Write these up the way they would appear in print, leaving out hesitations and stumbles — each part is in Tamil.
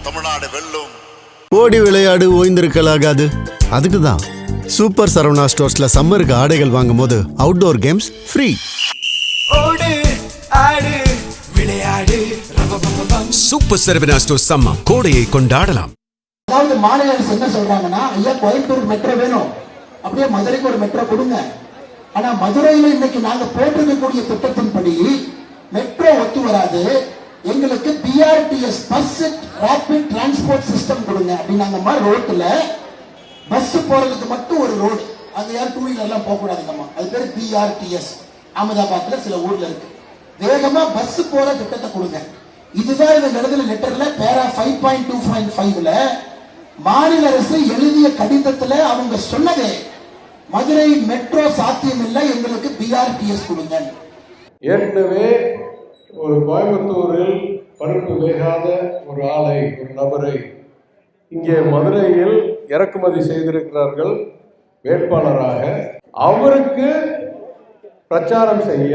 தமிழ்நாடு வெல்லும். ஓடி விளையாடு ஓய்ந்திருக்கலாகாது. அதுக்கு தான் சூப்பர் சரவணா ஸ்டோர்ஸ்ல சம்மருக்கு ஆடைகள் வாங்கும் போது அவுட்டோர் கேம்ஸ் ஃப்ரீ. ஓடு ஆடு விளையாடு சூப்பர் சரவணா ஸ்டோர்ஸ் சம்மர் கோடையை கொண்டாடலாம். அதாவது மாநில அரசு என்ன சொல்றாங்கன்னா, ஐயா கோயம்புத்தூர் மெட்ரோ வேணும், அப்படியே மதுரைக்கு ஒரு மெட்ரோ கொடுங்க. ஆனா மதுரையில இன்னைக்கு நாங்க போட்டிருக்கக்கூடிய திட்டத்தின்படி மெட்ரோ ஒத்து வராது, எங்களுக்கு BRTS bus rapid transport system கொடுங்க அப்படின்னாங்கம்மா. ரோட்ல பஸ் போறதுக்கு மட்டும் ஒரு ரோடு, அங்க யாரும் டூ வீலர் எல்லாம் போக கூடாதுங்கம்மா. அது பேரு பிஆர்டிஎஸ். அகமதாபாத்ல சில ஊர்ல இருக்கு. வேகமா பஸ் போற திட்டத்தை கொடுங்க. இதுதான் இந்த எழுதின லெட்டர்ல பேரா 5.2.5ல மாநில அரசு எழுதிய கடிதத்துல அவங்க சொன்னதே, மதுரை மெட்ரோ சாத்தியம் இல்லை, எங்களுக்கு பிஆர்டிஎஸ் கொடுங்க. ஏற்கனவே ஒரு கோயம்புத்தூரில் பருப்பு வேகாத ஒரு ஆளை, ஒரு நபரை இங்கே மதுரையில் இறக்குமதி செய்திருக்கிறார்கள் வேட்பாளராக. அவருக்கு பிரச்சாரம் செய்ய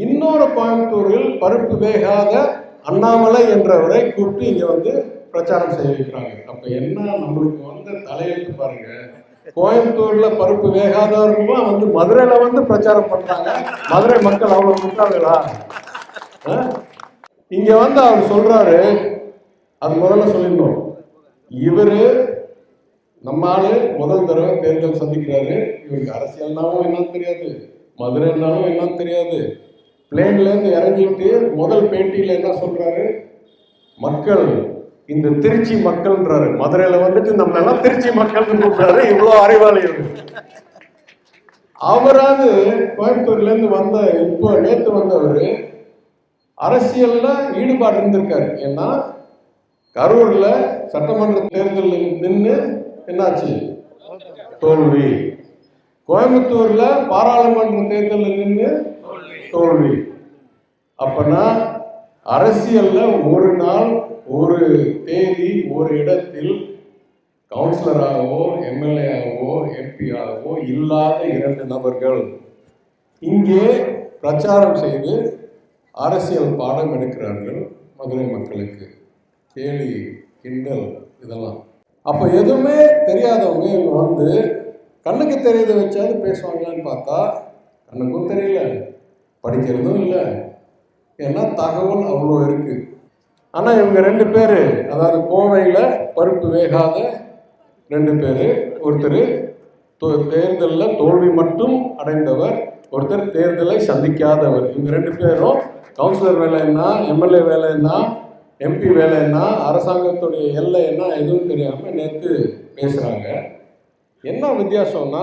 இன்னொரு கோயம்புத்தூரில் பருப்பு வேகாத அண்ணாமலை என்றவரை கூப்பிட்டு இங்கே வந்து பிரச்சாரம் செய்ய வைக்கிறாங்க. அப்போ என்ன நம்மளுக்கு வந்த தலையெழுத்து பாருங்க. கோயம்புத்தூர்ல பருப்பு வேகாதவர்களும் வந்து மதுரையில வந்து பிரச்சாரம் பண்றாங்க. மதுரை மக்கள் அவ்வளவு முட்டாளா? இங்க வந்து அவர் சொல்றாரு, அது முதல்ல சொல்லிடணும், இவரு நம்ம ஆளு முதல் தடவை தேர்தல் சந்திக்கிறாரு. இவருக்கு அரசியல்னாலும் என்னன்னு தெரியாது, மதுரைனாலும் என்னன்னு தெரியாது. பிளேன்ல இருந்து இறங்கிட்டு முதல் பேட்டியில என்ன சொல்றாரு, மக்கள் இந்த திருச்சி மக்கள்ன்றாரு. மதுரையில வந்துட்டு நம்ம எல்லாம் திருச்சி மக்கள் கூப்பிடுறாரு. இவ்வளவு அறிவாளிகள். அவராது கோயம்புத்தூர்ல இருந்து வந்த, இப்போ நேற்று வந்தவர் அரசியல்ல ஈடுபாடு இருந்திருக்காரு. ஏன்னா கரூர்ல சட்டமன்ற தேர்தலில் நின்று என்னாச்சு, தோல்வி. கோயம்புத்தூர்ல பாராளுமன்ற தேர்தலில் நின்று தோல்வி. அப்பனா அரசியல்ல ஒரு நாள், ஒரு தேதி, ஒரு இடத்தில் கவுன்சிலராகவோ எம்எல்ஏ-ஆகவோ எம்பி-ஆகவோ இல்லாத இரண்டு நபர்கள் இங்கே பிரச்சாரம் செய்து அரசியல் பாடம் எடுக்கிறார்கள் மதுரை மக்களுக்கு. கேலி, கிண்டல் இதெல்லாம். அப்போ எதுவுமே தெரியாதவங்க இவங்க வந்து கண்ணுக்கு தெரியதை வச்சாவது பேசுவாங்களான்னு பார்த்தா கண்ணுக்கும் தெரியல, படிக்கிறதும் இல்லை. ஏன்னா தகவல் அவ்வளோ இருக்கு. ஆனால் இவங்க ரெண்டு பேர், அதாவது கோவையில் பருப்பு வேகாத ரெண்டு பேர், ஒருத்தர் தேர்தலில் தோல்வி மட்டும் அடைந்தவர், ஒருத்தர் தேர்தலை சந்திக்காதவர். இவங்க ரெண்டு பேரும் கவுன்சிலர் வேலை என்ன, எம்எல்ஏ வேலை என்ன, எம்பி வேலை என்ன, அரசாங்கத்துடைய எல்லை என்ன எதுவும் தெரியாமல் நேற்று பேசுகிறாங்க. என்ன வித்தியாசம்னா,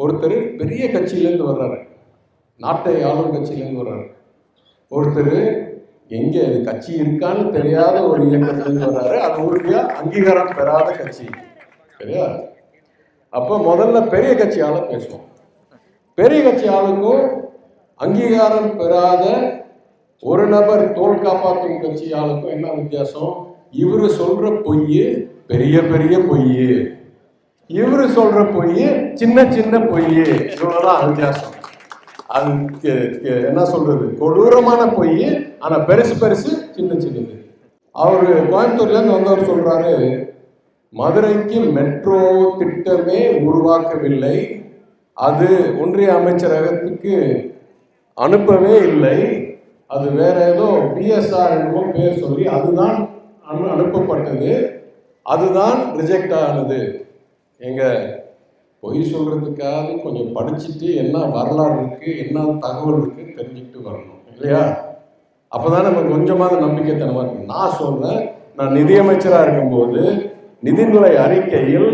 ஒருத்தர் பெரிய கட்சியிலேருந்து வர்றாரு, நாட்டை ஆளும் கட்சியிலேருந்து வர்றாரு. ஒருத்தர் எங்கே அது கட்சி இருக்கான்னு தெரியாத ஒரு இயக்கத்திலேருந்து வர்றாரு. அது உறுதியாக அங்கீகாரம் பெறாத கட்சி. சரியா? அப்போ முதல்ல பெரிய கட்சி ஆளை பேசுவோம். பெரிய கட்சி ஆளுக்கும் அங்கீகாரம் பெறாத ஒரு நபர் தோல் காப்பாற்றும் கட்சி ஆளுக்கும் என்ன வித்தியாசம்? இவரு சொல்ற பொய் பெரிய பெரிய பொய், இவரு சொல்ற பொய் சின்ன சின்ன பொய். இவ்வளவுதான் வித்தியாசம். அது என்ன சொல்றது, கொடூரமான பொய், ஆனா பெருசு பெருசு, சின்ன சின்னது. அவரு கோயம்புத்தூர்ல இருந்து வந்தவர் சொல்றாரு, மதுரைக்கு மெட்ரோ திட்டமே உருவாக்கவில்லை, அது ஒன்றிய அமைச்சரகத்துக்கு அனுப்பவே இல்லை, அது வேற ஏதோ பிஎஸ்ஆர் என்னமோ பேர் சொல்லி அதுதான் அனுப்பப்பட்டது, அதுதான் ரிஜெக்ட் ஆனது. எங்க பொய் சொல்றதுக்காக கொஞ்சம் படிச்சுட்டு என்ன வரலாறு இருக்கு, என்ன தகவல் இருக்கு தெரிஞ்சுக்கிட்டு வரணும் இல்லையா? அப்போதான் நமக்கு கொஞ்சமாவது நம்பிக்கைத்தனமா இருக்கு. நான் சொன்னேன், நான் நிதியமைச்சராக இருக்கும்போது நிதிநிலை அறிக்கையில்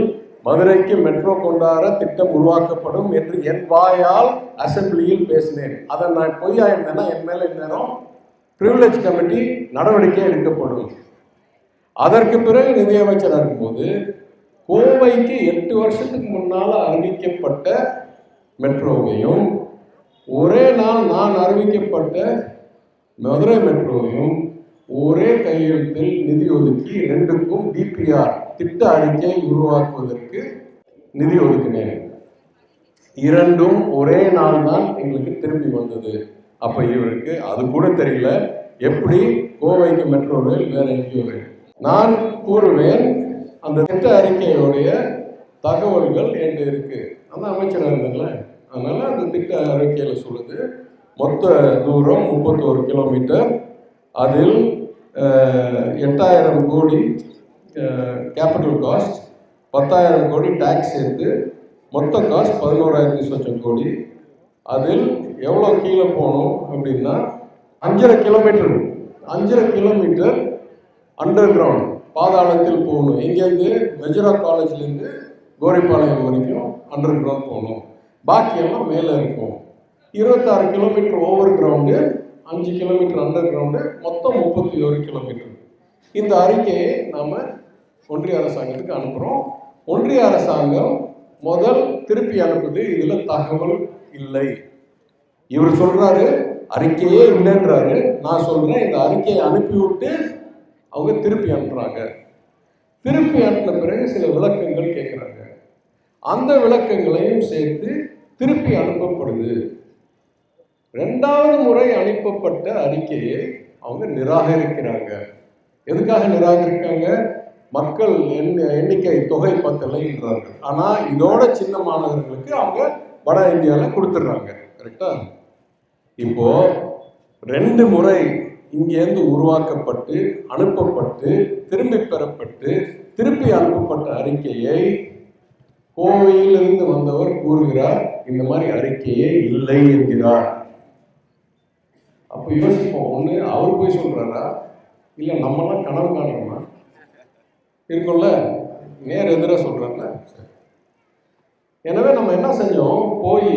மதுரைக்கு மெட்ரோ கொண்டாட திட்டம் உருவாக்கப்படும் என்று என் வாயால் அசம்பிளியில் பேசினேன். அதை நான் பொய்யா இருந்தேன்னா என் மேல நேரம் பிரிவிலேஜ் கமிட்டி நடவடிக்கை எடுக்கப்படும். அதற்கு பிறகு நிதியமைச்சராக இருக்கும்போது கோவைக்கு 8 வருஷத்துக்கு முன்னால அறிவிக்கப்பட்ட மெட்ரோவையும் ஒரே நாள் நான் அறிவிக்கப்பட்ட மதுரை மெட்ரோவையும் ஒரே கையெழுத்தில் நிதி ஒதுக்கி ரெண்டுக்கும் டிபிஆர் திட்ட அறிக்கை உருவாக்குவதற்கு நிதி ஒதுக்கினேன். இரண்டும் ஒரே நாள் தான் எங்களுக்கு திரும்பி வந்தது. அப்ப இவருக்கு அது கூட தெரியல, எப்படி கோவைக்கு மெட்ரோ ரயில் வேற எங்கேயோ நான் கூறுவேன், அந்த திட்ட அறிக்கையுடைய தகவல்கள் என்கிட்ட இருக்கு. அந்த அமைச்சராக இருந்ததுல, அதனால அந்த திட்ட அறிக்கையில் சொல்லுது மொத்த தூரம் 31 கிலோமீட்டர். அதில் 8000 கோடி கேபிட்டல் காஸ்ட், 10,000 கோடி டேக்ஸ் சேர்த்து மொத்த காஸ்ட் 11,000 சொச்சம் கோடி. அதில் எவ்வளோ கீழே போகணும் அப்படின்னா 5.5 கிலோமீட்டர் அண்டர் கிரவுண்ட் பாதாளத்தில் போகணும். இங்கேருந்து மெஜரா காலேஜ்லேருந்து கோரிப்பாளையம் வரைக்கும் அண்டர் கிரவுண்ட் போகணும். பாக்கியெல்லாம் மேலே இருக்கும். 26 kilometre over ground, 5 kilometre under ground, மொத்தம் 31 கிலோமீட்டர். இந்த அறிக்கையை நாம் ஒன்றிய அரசாங்கத்துக்கு அனுப்புகிறோம். ஒன்றிய அரசாங்கம் முதல் திருப்பி அனுப்புது, இதில் தகவல் இல்லை. இவர் சொல்றாரு அறிக்கையே இல்லைன்றாரு. நான் சொல்றேன் இந்த அறிக்கையை அனுப்பிவிட்டு அவங்க திருப்பி அனுப்புறாங்க. திருப்பி அனுப்பின பிறகு சில விளக்கங்கள் கேட்குறாங்க. அந்த விளக்கங்களையும் சேர்த்து திருப்பி அனுப்பப்படுது. 2வது முறை அனுப்பப்பட்ட அறிக்கையை அவங்க நிராகரிக்கிறாங்க. எதுக்காக நிராகரிக்காங்க? மக்கள் எண்ணிக்கை தொகை பத்தலைன்றார்கள். ஆனால் இதோட சின்ன மாநகரங்களுக்கு அவங்க வட இந்தியாவில் கொடுத்துட்றாங்க. கரெக்டா? இப்போ 2 முறை இங்கேருந்து உருவாக்கப்பட்டு அனுப்பப்பட்டு திரும்பி பெறப்பட்டு திருப்பி அனுப்பப்பட்ட அறிக்கையை கோவையிலிருந்து வந்தவர் கூறுகிறார் இந்த மாதிரி அறிக்கையே இல்லை என்கிறார். அப்போ யோசிப்போம், ஒன்று அவர் போய் சொல்றாரா, இல்லை நம்மளாம் கனவு காணுறோமா? இருக்கும்ல, நேர் எதிராக சொல்றாங்க. எனவே நம்ம என்ன செஞ்சோம், போய்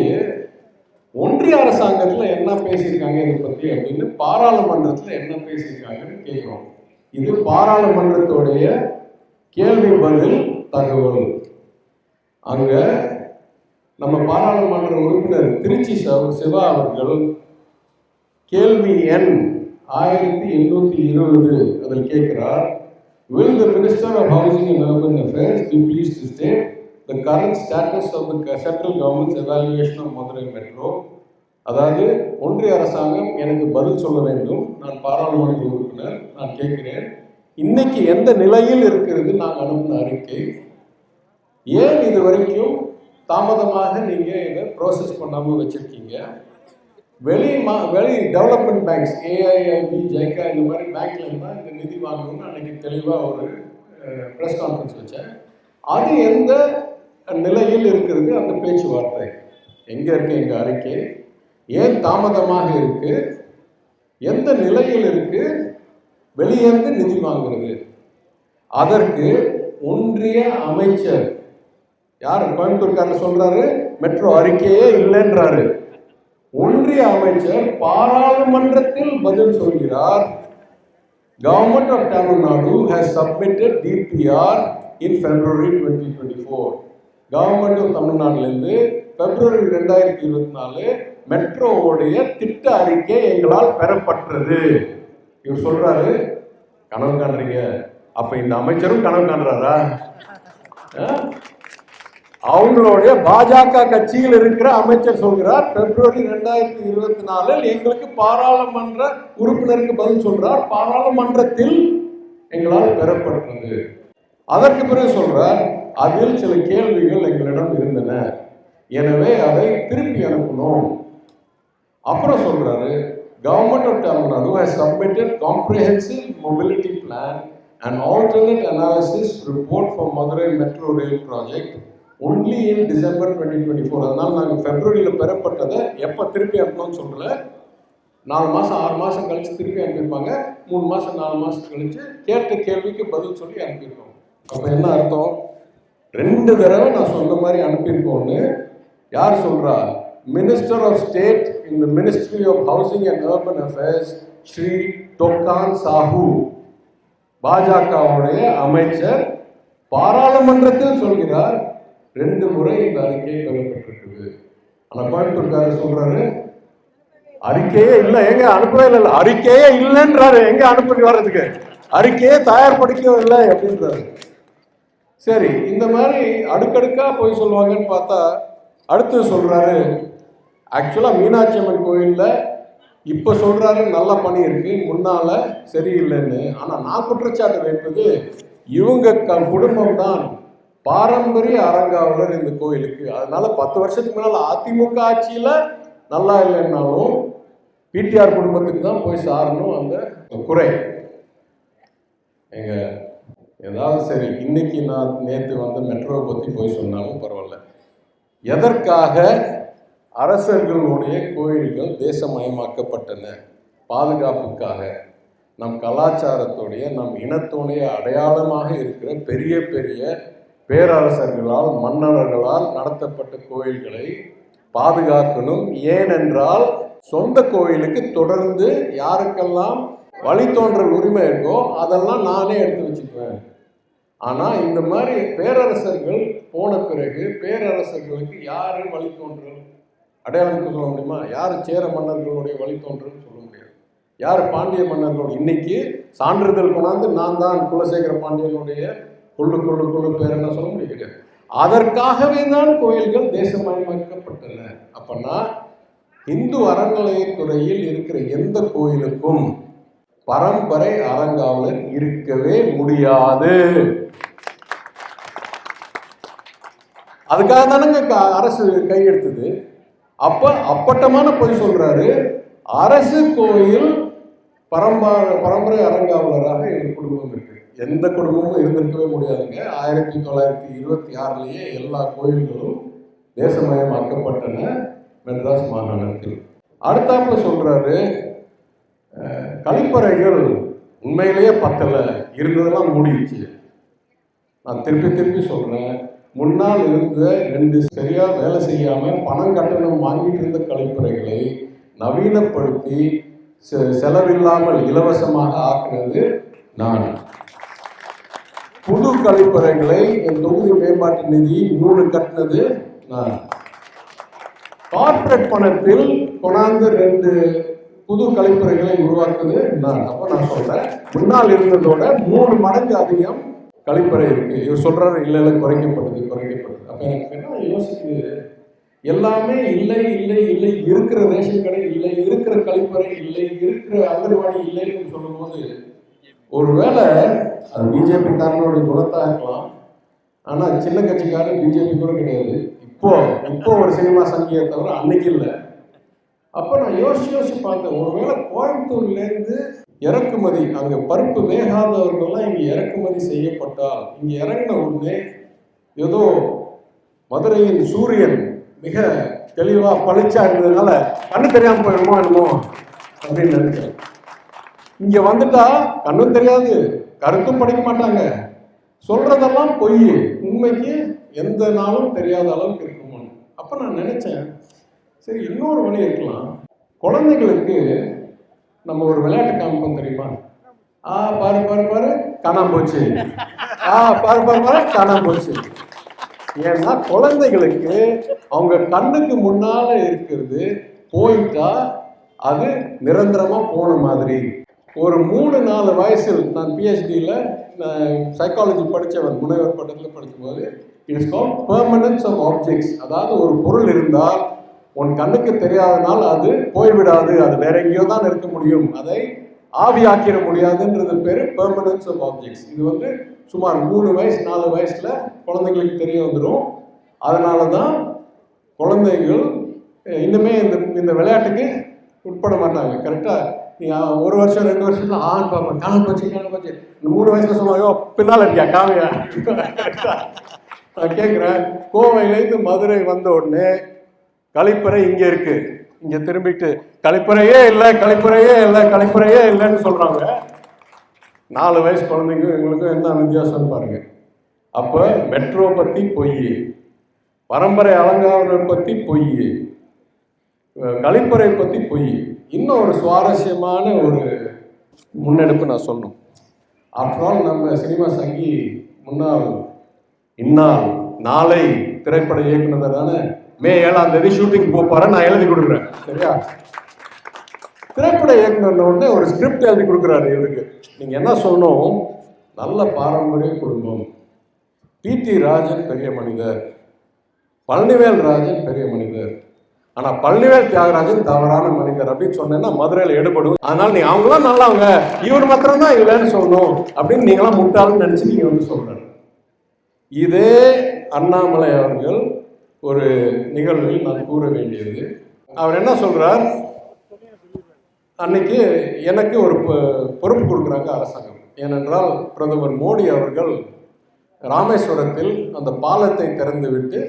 ஒன்றிய அரசாங்கத்தில் என்ன பேசியிருக்காங்க இதை பற்றி அப்படின்னு பாராளுமன்றத்தில் என்ன பேசியிருக்காங்கன்னு கேட்குறோம். இது பாராளுமன்றத்துடைய கேள்வி பதில் தகவல். அங்க நம்ம பாராளுமன்ற உறுப்பினர் திருச்சி சிவா அவர்கள் கேள்வி எண் 1820 அதில் கேட்கிறார், will the Minister of Housing and Urban Affairs be pleased to state the current status of the central government's evaluation of Madurai Metro? அதாவது ஒன்றிய அரசாங்கம் எனக்கு பதில் சொல்ல வேண்டும். நான் பாராளுமன்ற உறுப்பினர், நான் கேட்கிறேன், இன்னைக்கு எந்த நிலையில் இருக்கிறது நாங்கள் அனுப்பின அறிக்கை? ஏன் இது வரைக்கும் தாமதமாக நீங்கள் இதை ப்ராசஸ் பண்ணாமல் வச்சுருக்கீங்க? வெளி டெவலப்மெண்ட் பேங்க்ஸ், ஏஐஐபி, ஜைகா, இந்த மாதிரி பேங்க்ல இருந்தால் இந்த நிதி வாங்கணும்னு அன்றைக்கி தெளிவாக ஒரு ப்ரெஸ் கான்ஃபரன்ஸ் வச்சேன். அது எந்த நிலையில் இருக்கிறது? அந்த பேச்சுவார்த்தை எங்கே இருக்குது? எங்கள் அறிக்கை ஏன் தாமதமாக இருக்குது? எந்த நிலையில் இருக்குது? வெளியேந்து நிதி வாங்குறது. அதற்கு ஒன்றிய அமைச்சர் யார்? கோயம்புத்தூர்காரர் சொல்றாரு மெட்ரோ அறிக்கையே இல்லைன்றாரு. ஒன்றிய அமைச்சர் பாராளுமன்றத்தில் பதில் சொல்கிறார், government of Tamil Nadu has submitted DPR in February 2024. Government of தமிழ்நாட்டிலிருந்து February 2024 மெட்ரோவுடைய திட்ட அறிக்கை எங்களால் பெறப்பட்டது. இவர் சொல்றாரு கனவு காண்றீங்க. அப்ப இந்த அமைச்சரும் கனவு காண்றாரா? அவங்களுடைய பாஜக கட்சியில் இருக்கிற அமைச்சர் சொல்கிறார் February 2024 எங்களுக்கு பாராளுமன்ற உறுப்பினருக்கு பதில் சொல்றார், பாராளுமன்றத்தில் எங்களால் பெறப்பட்டது. அதற்கு பிறகு சொல்றார் அதில் சில கேள்விகள் எங்களிடம் இருந்தன, எனவே அதை திருப்பி அனுப்பணும். அப்புறம் சொல்றாரு Government of Tamil Nadu has submitted comprehensive mobility plan and alternate analysis report for Madurai Metro Rail project only in December 2024. அதனால நாங்கள் ஃபெப்ரவரியில் பெறப்பட்டதை எப்போ திருப்பி அனுப்பணும்னு சொல்லல, 4 மாதம் 6 மாதம் கழிச்சு திருப்பி அனுப்பியிருப்பாங்க. 3 மாதம் 4 மாதம் கழிச்சு கேட்ட கேள்விக்கு பதில் சொல்லி அனுப்பியிருக்கோம். அப்போ என்ன அர்த்தம்? 2 தடவை நான் சொன்ன மாதிரி அனுப்பியிருக்கோன்னு யார் சொல்றா? Minister of state in the ministry of housing and urban affairs Shri Tokhan Sahu, பாஜகவுடைய அமைச்சர் பாராளுமன்றத்தில் சொல்கிறார் 2 முறை இந்த அறிக்கை பெறப்பட்டிருக்குது. ஆனால் கோயம்புத்தூர்காரர் சொல்றாரு அறிக்கையே இல்லை, எங்க அனுப்பவே இல்லை, அறிக்கையே இல்லைன்றாரு. எங்க அனுப்பி வர்றதுக்கு அறிக்கையே தயார்படுத்தவே இல்லை அப்படின்றாரு. சரி, இந்த மாதிரி அடுக்கடுக்கா போய் சொல்லுவாங்கன்னு பார்த்தா அடுத்து சொல்றாரு, ஆக்சுவலா மீனாட்சி அம்மன் கோயில்ல இப்போ சொல்றாரு நல்லா பண்ணியிருக்கு, முன்னால சரியில்லைன்னு. ஆனா நான் குற்றச்சாட்டு வைப்பது இவங்க குடும்பம் தான் பாரம்பரிய அறங்காவலர் இந்த கோயிலுக்கு. அதனால 10 வருஷத்துக்கு முன்னால அதிமுக ஆட்சியில நல்லா இல்லைன்னாலும் பிடிஆர் குடும்பத்துக்கு தான் போய் சாரணும் அந்த குறை. எங்க ஏதாவது சரி, இன்னைக்கு நான் நேற்று வந்து மெட்ரோவை பற்றி போய் சொன்னாலும் பரவாயில்ல. எதற்காக அரசர்களுடைய கோயில்கள் தேசமயமாக்கப்பட்டன? பாதுகாப்புக்காக. நம் கலாச்சாரத்துடைய, நம் இனத்துடைய அடையாளமாக இருக்கிற பெரிய பெரிய பேரரசர்களால், மன்னர்களால் நடத்தப்பட்ட கோயில்களை பாதுகாக்கணும். ஏனென்றால் சொந்த கோயிலுக்கு தொடர்ந்து யாருக்கெல்லாம் வழித்தோன்றல் உரிமை இருக்கோ அதெல்லாம் நானே எடுத்து வச்சுக்குவேன். ஆனால் இந்த மாதிரி பேரரசர்கள் போன பிறகு பேரரசர்களுக்கு யாரு வழித்தோன்றல் அடையாளம் சொல்ல முடியுமா? யார் சேர மன்னர்களுடைய வழித்தோன்றல் சொல்ல முடியாது. யார் பாண்டிய மன்னர்களோட இன்னைக்கு சான்றிதழ் கொண்டாந்து நான் தான் குலசேகர பாண்டியனுடைய கொள்ளு பேர் என்ன சொல்ல முடியாது. அதற்காகவே தான் கோயில்கள் தேசமயமாக்கப்பட்டன. அப்பன்னா இந்து அறநிலையத்துறையில் இருக்கிற எந்த கோயிலுக்கும் பரம்பரை அறங்காவலர் இருக்கவே முடியாது. அதுக்காக தானங்க அரசு கையெடுத்தது. அப்பட்டமான பொய் சொல்றாரு. அரசு கோயில் பரம்பரை அறங்காவலராக எங்க குடும்பம் இருக்கு. எந்த குடும்பமும் இருந்திருக்கவே முடியாதுங்க. 1926 எல்லா கோயில்களும் தேசமயமாக்கப்பட்டன மெட்ராஸ் மாகாணத்தில். அடுத்தாப்புல சொல்றாரு, கழிப்பறைகள் உண்மையிலேயே பத்தலை, இருந்ததெல்லாம் மூடிடுச்சு. நான் திருப்பி சொல்றேன், முன்னால் இருந்த 2 சரியா வேலை செய்யாம பணம் கட்டணம் வாங்கிட்டு இருந்த கழிப்பறைகளை நவீனப்படுத்தி செலவில்லாமல் இலவசமாக ஆக்குனது நான். புது கழிப்பறைகளை என் தொகுதி மேம்பாட்டு நிதி 3 கட்டினது நான். கார்ப்பரேட் பணத்தில் கொண்டாந்து 2 புது கழிப்பறைகளை உருவாக்குது நான். அப்ப நான் சொல்றேன், முன்னால் இருந்ததோட 3 மடங்கு அதிகம் கழிப்பறை இருக்கு. இவர் சொல்றாரு இல்ல குறைக்கப்படுது. அப்ப எனக்கு என்ன யோசிக்குது, எல்லாமே இல்லை இருக்கிற ரேஷன் கடை இல்லை, இருக்கிற கழிப்பறை இல்லை, இருக்கிற அங்கன்வாடி இல்லைன்னு சொல்லும் போது ஒருவேளை அது பிஜேபி காரனுடைய குணத்தா இருக்கலாம். ஆனா சின்ன கட்சிக்காரன் பிஜேபி கூட கிடையாது. இப்போ ஒரு சினிமா சங்கியை தவிர அன்னைக்கு இல்லை. அப்போ நான் யோசிச்சு பார்த்தேன், ஒருவேளை கோயம்புத்தூர்லேருந்து இறக்குமதி, அங்கே பருப்பு வேகாதவர்கள்லாம் இங்கே இறக்குமதி செய்யப்பட்டால், இங்கே இறங்கின உடனே ஏதோ மதுரையின் சூரியன் மிக தெளிவாக பளிச்சா இருந்ததுனால கண்ணு தெரியாமல் போயிடுமோ என்னமோ அப்படின்னு நினைக்கிறேன். இங்கே வந்துட்டா கண்ணும் தெரியாது, கருத்தும் படிக்க மாட்டாங்க, சொல்றதெல்லாம் பொய், உண்மைக்கு எந்த நாளும் தெரியாத அளவுக்கு இருக்குமோ. அப்போ நான் நினைச்சேன், சரி இன்னொரு வழி இருக்கலாம். குழந்தைகளுக்கு நம்ம ஒரு விளையாட்டு காமிப்போம் தெரியுமா? பாரு காணாம போச்சு, பாரு காணாம போச்சு. ஏன்னா குழந்தைகளுக்கு அவங்க கண்ணுக்கு முன்னால இருக்கிறது போயிட்டா அது நிரந்தரமா போன மாதிரி. ஒரு 3-4 வயசில் நான் பிஹெச்டியில் சைக்காலஜி படித்தவன், முனைவர் பட்டத்தில் படிக்கும்போது it's called permanence of objects. அதாவது ஒரு பொருள் இருந்தால் உன் கண்ணுக்கு தெரியாதனால் அது போய்விடாது, அது வேற எங்கேயோ தான் இருக்க முடியும், அதை ஆவியாக்கிட முடியாதுன்றது பேரு பெர்மனன்ஸ் ஆஃப் ஆப்ஜெக்ட்ஸ். இது வந்து சுமார் 3 வயசு 4 வயசுல குழந்தைங்களுக்கு தெரிய வந்துடும். அதனால தான் குழந்தைகள் இன்னுமே இந்த விளையாட்டுக்கு உட்பட மாட்டாங்க. கரெக்டா நீ 1 வருஷம் 2 வருஷம் பாப்பேன் காண போச்சு. இந்த 3 வயசுல சொன்னாயோ பின்னால் இருக்கியா காவியா. நான் கேட்குறேன், கோவையிலேருந்து மதுரை வந்த உடனே கழிப்பறை இங்க இருக்கு, இங்க திரும்பிட்டு கழிப்பறையே இல்லைன்னு சொல்றாங்க. 4 வயசு குழந்தைங்க எங்களுக்கும் என்ன வித்தியாசம் பாருங்க. அப்ப மெட்ரோ பத்தி பொய், பரம்பரை அலங்காவலர் பத்தி பொய், கழிப்பறை பத்தி பொய். இன்னும் ஒரு சுவாரஸ்யமான ஒரு முன்னெடுப்பு நான் சொல்லணும். ஆஃப்டர் ஆல் நம்ம சினிமா சங்கி முன்னாள் நாளை திரைப்பட இயக்குனர் தானே, மே 7ஆம் தேதி ஷூட்டிங் போப்பாரு, நான் எழுதி கொடுக்குறேன். சரியா? திரைப்பட இயக்குனர் உடனே ஒரு ஸ்கிரிப்ட் எழுதி கொடுக்குறாரு இவருக்கு. நீங்க என்ன சொல்லணும், நல்ல பாரம்பரிய குடும்பம், பிடி ராஜன் பெரிய மனிதர், பழனிவேல் ராஜன் பெரிய மனிதர், ஆனா பழனிவேல் தியாகராஜன் தவறான மனிதர் அப்படின்னு சொன்னேன்னா மதுரையில் எடுபடும். அதனால நீ அவங்களாம் நல்லவங்க, இவர் மாத்திரம் தான் இல்லைன்னு சொல்லணும் அப்படின்னு நீங்களாம் முட்டாள்னு நினைச்சு நீங்க வந்து சொல்றாரு. இதே அண்ணாமலை அவர்கள் ஒரு நிகழ்வில் நான் கூற வேண்டியது, அவர் என்ன சொல்றார், அன்னைக்கு எனக்கு ஒரு பொறுப்பு கொடுக்குறாங்க அரசாங்கம். ஏனென்றால் பிரதமர் மோடி அவர்கள் ராமேஸ்வரத்தில் அந்த பாலத்தை திறந்து விட்டு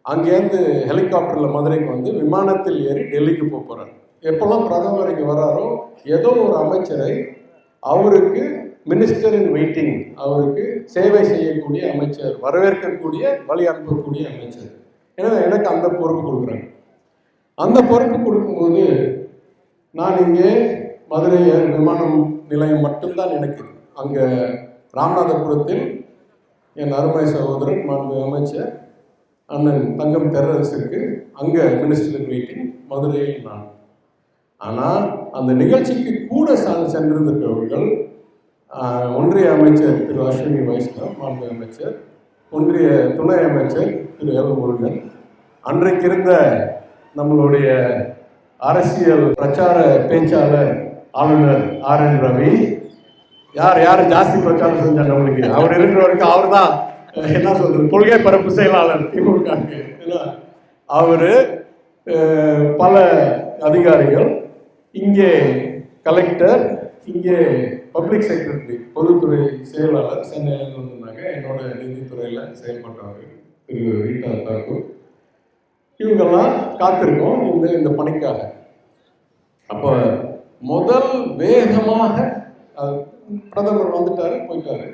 அங்கேருந்து ஹெலிகாப்டரில் மதுரைக்கு வந்து விமானத்தில் ஏறி டெல்லிக்கு போகிறார். எப்போல்லாம் பிரதமர் இங்கே வராரோ ஏதோ ஒரு அமைச்சரை அவருக்கு மினிஸ்டர் இன் வெயிட்டிங், அவருக்கு சேவை செய்யக்கூடிய அமைச்சர், வரவேற்கக்கூடிய வழி அனுப்பக்கூடிய அமைச்சர். எனவே எனக்கு அந்த பொறுப்பு கொடுக்குறாங்க. அந்த பொறுப்பு கொடுக்கும்போது நான் இங்கே மதுரை விமானம் நிலையம் மட்டும்தான் எனக்கு. அங்கே ராமநாதபுரத்தில் என் அருமை சகோதரன் மாண்பு அமைச்சர் அண்ணன் தங்கம் தெரரசுக்கு அங்கே மினிஸ்டர் மீட்டிங், மதுரையில் நான். ஆனால் அந்த நிகழ்ச்சிக்கு கூட சென்றிருந்தவர்கள் ஒன்றிய அமைச்சர் திரு அஸ்வினி வைஷ்ணவ் மாண்பு அமைச்சர், ஒன்றிய துணை அமைச்சர் திரு எல் முருகன், அன்றைக்கு இருந்த நம்மளுடைய அரசியல் பிரச்சார பேச்சாளர் ஆளுநர் RN ரவி, யார் ஜாஸ்தி பிரச்சாரம் செஞ்சாங்க நம்மளுக்கு, அவர் இருக்கிற வரைக்கும் அவர் தான் என்ன சொல்றது கொள்கை பரப்பு செயலாளர் திமுக. அவரு பல அதிகாரிகள், இங்கே கலெக்டர், இங்கே பப்ளிக் செக்ரட்டரி பொதுத்துறை செயலாளர் சென்னையிலேருந்து வந்திருந்தாங்க. என்னோட நிதித்துறையில் செயல்பட்டவர் திரு ரீட்டா தாக்கூர், இவங்கெல்லாம் காத்திருக்கோம் இந்த பணிக்காக. அப்போ முதல் வேகமாக பிரதமர் வந்துட்டாரு, போயிட்டாரு.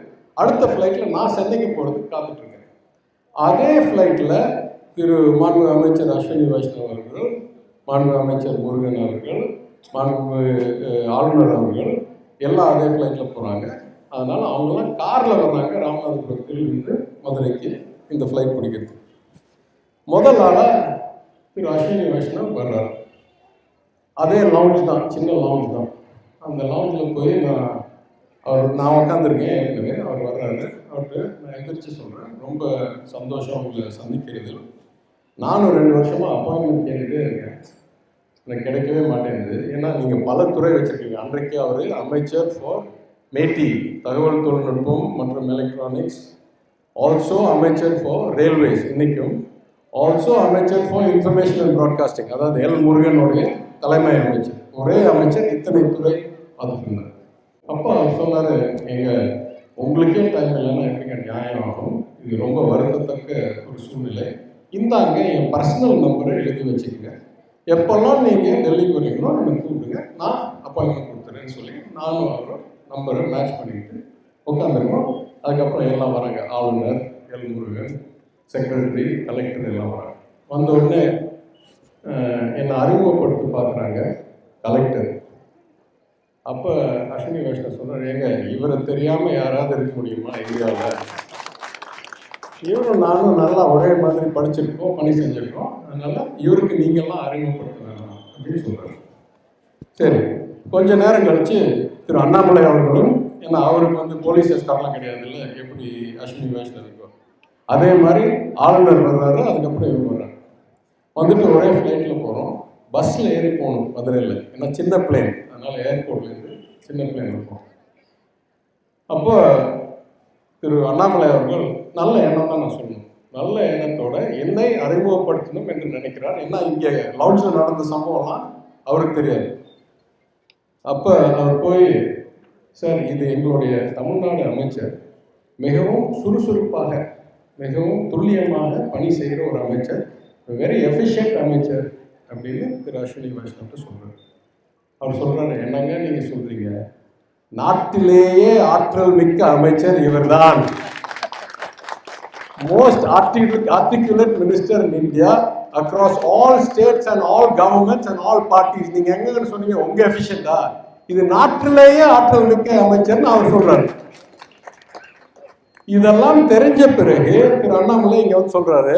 அடுத்த ஃப்ளைட்டில் நான் சென்னைக்கு போகிறதுக்கு காத்துட்ருக்கேன். அதே ஃப்ளைட்டில் திரு மாண்பு அமைச்சர் அஸ்வினி வைஷ்ணவ் அவர்கள், மாண்பு அமைச்சர் முருகன் அவர்கள், மாண்பு ஆளுநர் அவர்கள் எல்லாம் அதே ஃப்ளைட்டில் போகிறாங்க. அதனால் அவங்களாம் காரில் வர்றாங்க ராமநாதபுரத்தில் இருந்து மதுரைக்கு இந்த ஃப்ளைட் பிடிக்கிறது. முதல் ஆளாக திரு அஸ்வினி வைஷ்ணவ் வர்றார். அதே லவுஞ்ச் தான், சின்ன லவுஞ்ச் தான். அந்த லவுஞ்சில் போய் நான் உட்காந்துருக்கேன். ஏற்கனவே அவர் வர்றாரு. அவர்கிட்ட நான் எந்திரிச்சு சொல்கிறேன், ரொம்ப சந்தோஷம் உங்களை சந்திக்கிறது. நானும் 2 வருஷமாக அப்பாயின்மெண்ட் கேட்டுகிட்டே இருக்கேன், எனக்கு கிடைக்கவே மாட்டேங்குது. ஏன்னா நீங்கள் பல துறை வச்சுருக்கீங்க. அன்றைக்கு அவர் அமைச்சர் ஃபார் மேட்டி, தகவல் தொழில்நுட்பம் மற்றும் எலக்ட்ரானிக்ஸ், ஆல்சோ அமைச்சர் ஃபார் ரயில்வேஸ் இன்றைக்கும், ஆல்சோ அமைச்சர் ஃபார் இன்ஃபர்மேஷன் அண்ட் ப்ராட்காஸ்டிங், அதாவது எல் முருகனுடைய தலைமை அமைச்சர். ஒரே அமைச்சர் இத்தனை துறை பார்த்துருந்தார். அப்போ அவர் சொன்னார், உங்களுக்கே டைம் இல்லைன்னா எப்படிங்க நியாயம் ஆகும், இது ரொம்ப வருத்தத்தக்க ஒரு சூழ்நிலை, இந்தாங்க என் பர்சனல் நம்பரை எழுதி வச்சுக்கோங்க, எப்போல்லாம் நீங்கள் டெல்லிக்கு வரீங்களோ எனக்கு கூப்பிடுங்க, நான் அப்பாயின்மெண்ட் கொடுத்துறேன்னு சொல்லி நானும் அவரும் நம்பரை மேட்ச் பண்ணிக்கிட்டு உட்காந்துருக்கோம். அதுக்கப்புறம் எல்லாம் வராங்க, ஆளுநர், எல் முருகன், செக்ரட்டரி, கலெக்டர் எல்லாம் வராங்க. வந்த உடனே என்னை அறிமுகப்படுத்தி பார்க்குறாங்க கலெக்டர். அப்போ அஸ்வினி வைஷ்ணவ் சொன்னார், இவரை தெரியாமல் யாராவது இருக்க முடியுமா இந்தியாவில்? இவரும் நானும் நல்லா ஒரே மாதிரி படிச்சிருக்கோம், பணி செஞ்சுருக்கோம், அதனால் இவருக்கு நீங்கள்லாம் அறிமுகப்படுத்த வேணாம் அப்படின்னு சொல்கிறார். சரி, கொஞ்ச நேரம் கழித்து திரு அண்ணாமலை அவர்களும், ஏன்னா அவருக்கு வந்து போலீஸ் எஸ்கார்ட்லாம் கிடையாது இல்லை, எப்படி அஸ்வினி வைஷ்ணவ் இருக்கும், அதே மாதிரி ஆளுநர் வர்றாரு. அதுக்கப்புறம் இவர் வர்றாரு. வந்துட்டு ஒரே ஃப்ளைட்டில் போகிறோம். பஸ்ஸில் ஏறி போகணும் மதுரையில், ஏன்னா சின்ன பிளேன், அதனால் ஏர்போர்ட்லேருந்து சின்ன பிளேன் இருக்கும். அப்போ திரு அண்ணாமலை அவர்கள் நல்ல எண்ணம் தான் நான் சொல்லணும், நல்ல எண்ணத்தோட என்னை அறிமுகப்படுத்தணும் என்று நினைக்கிறார். ஏன்னா இங்கே லவுஞ்சில் நடந்த சம்பவம்லாம் அவருக்கு தெரியாது. அப்போ அவர் போய், சார் இது எங்களுடைய தமிழ்நாடு அமைச்சர், மிகவும் சுறுசுறுப்பாக மிகவும் துல்லியமாக பணி செய்கிற ஒரு அமைச்சர், வெரி எஃபிஷியன்ட் அமைச்சர் அப்படின்னு திரு அஸ்வினி வைஷ்ணவ் சொல்கிறார். அவர் சொல்கிறாரு, என்னங்க நீங்கள் சொல்கிறீங்க, நாட்டிலேயே ஆற்றல் மிக்க அமைச்சர் இவர்தான், most articulate minister in India across all states and all governments and all parties. நீங்கள் எங்கன்னு சொன்னீங்க, உங்க எஃபிஷியண்டா, இது நாட்டிலேயே ஆற்றல் மிக்க அமைச்சர்னு அவர் சொல்றாரு. இதெல்லாம் தெரிஞ்ச பிறகு திரு அண்ணாமலை இங்க வந்து சொல்றாரு,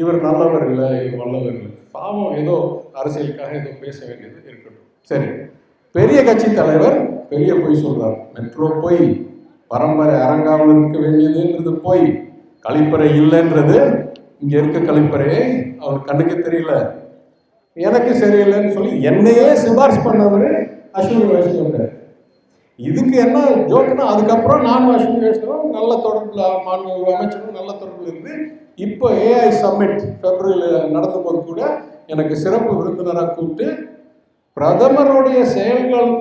இவர் நல்லவர் இல்லை, இவர் வல்லவர் இல்லை, பாவம் ஏதோ அரசியலுக்காக ஏதோ பேச வேண்டியது இருக்கட்டும். சரி, பெரிய கட்சி தலைவர் பெரிய பொய் சொல்றார். மெட்ரோ போய், பரம்பரை அரங்காமல் இருக்க வேண்டியதுன்றது போய், கழிப்பறை இல்லைன்றது, இங்க இருக்க கழிப்பறையே அவர் கண்ணுக்கு தெரியல. எனக்கு சரியில்லைன்னு சொல்லி என்னையே சிபாரிசு பண்ணவர் அஸ்வினி வைஷ்ணவ். இதுக்கு என்ன ஜோக்குன்னா, அதுக்கப்புறம் நான் அஸ்வினி வைஷ்ணவ் நல்ல தொடர்பில், மாண்பு அமைச்சரும் நல்ல தொடர்பில் இருந்து இப்போ ஏஐ சம்மிட் பிப்ரவரியில் நடந்த போது கூட எனக்கு சிறப்பு விருந்தினராக கூப்பிட்டு பிரதமருடைய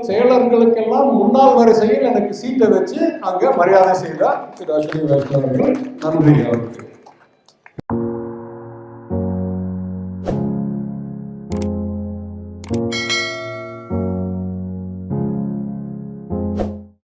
செயலர்களுக்கெல்லாம் முன்னாள் வரிசையில் எனக்கு சீட்டை வச்சு அங்கே மரியாதை செய்தார் திரு அஸ்வினி வைஷ்ணவ் அவர்கள். நன்றி அவருக்கு.